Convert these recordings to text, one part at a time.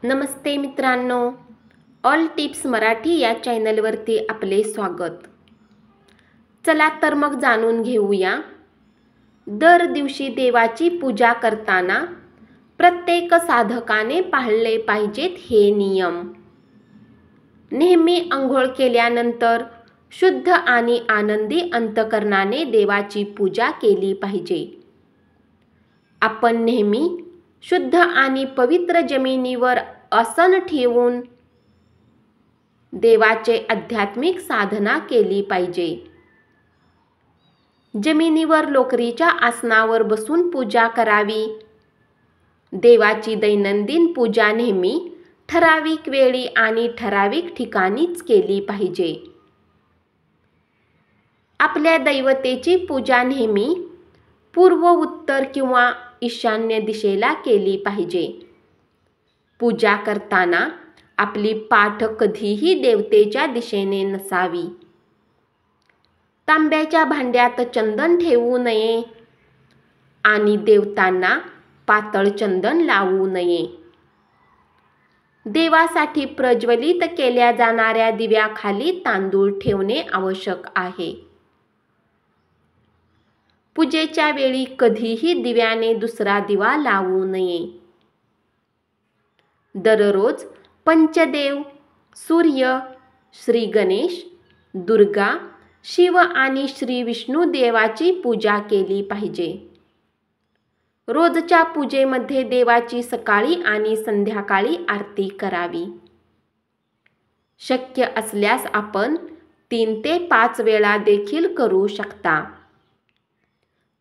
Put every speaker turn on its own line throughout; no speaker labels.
नमस्ते मित्रांनो, all tips Marathi या चॅनलवरती आपले स्वागत। चला तर मग जाणून घेऊया, दर दिवशी देवाची पूजा करताना प्रत्येक साधकाने पाळले पाहिजेत हे नियम। नेहमी अंघोळ केल्यानंतर शुद्ध आणि आनंदी अंतकरणाने देवाची पूजा केली पाहिजे। आपण नेहमी शुद्ध आणि पवित्र जमिनीवर आसन ठेवून देवाचे आध्यात्मिक साधना केली पाहिजे। जमिनीवर लोकरीच्या आसनावर बसून पूजा करावी। देवाची दैनंदिन पूजा नेहमी ठराविक वेळी आणि ठराविक ठिकाणीच केली पाहिजे। आपल्या दैवतेची पूजा नेहमी पूर्व, उत्तर किंवा ईशान्य दिशेला केली पाहिजे। पूजा करताना आपली पाठ कधीही देवतेच्या दिशेने नसावी। तांब्याच्या भांड्यात चंदन ठेवू नये आणि देवतांना पातळ चंदन लावू नये। देवासाठी प्रज्वलित केल्या जाणाऱ्या दिव्याखाली तांदूळ ठेवणे आवश्यक आहे। पूजेच्या वेळी कधीही दिव्याने दुसरा दिवा लावू नये। दररोज पंचदेव, सूर्य, श्री गणेश, दुर्गा, शिव आणि श्री विष्णू देवाची पूजा केली पाहिजे। रोजच्या पूजेमध्ये देवाची सकाळी आणि संध्याकाळी आरती करावी। शक्य असल्यास आपण 3 ते 5 वेळा देखील करू शकता।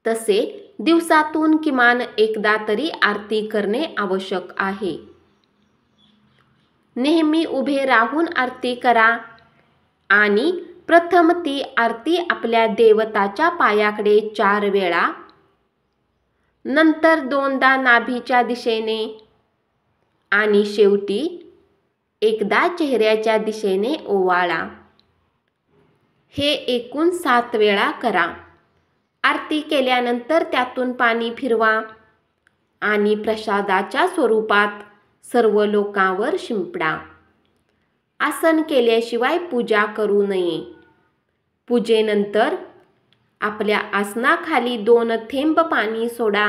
तसे दिवसातून किमान एकदा तरी आरती करणे आवश्यक आहे। नेहमी उभे राहून आरती करा आणि प्रथम ती आरती आपल्या देवताच्या पायाकडे 4 वेळा, नंतर 2दा नाभीच्या दिशेने आणि शेवटी एकदा चेहऱ्याच्या दिशेने ओवाळा। हे एकूण 7 वेळा करा। आरती केल्यानंतर त्यातून पाणी फिरवा आणि प्रसादाच्या स्वरूपात सर्व लोकांवर शिंपडा। आसन केल्याशिवाय पूजा करू नये। पूजेनंतर आपल्या आसनाखाली 2 थेंब पाणी सोडा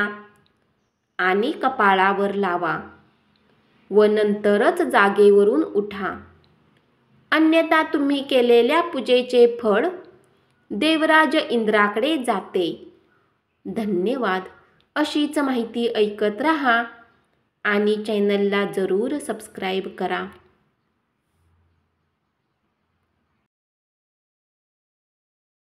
आणि कपाळावर लावा व नंतरच जागेवरून उठा। अन्यथा तुम्ही केलेल्या पूजेचे फळ देवराज इंद्राकडे जाते। धन्यवाद। अशीच माहिती ऐकत रहा आणि चॅनलला जरूर सबस्क्राईब करा।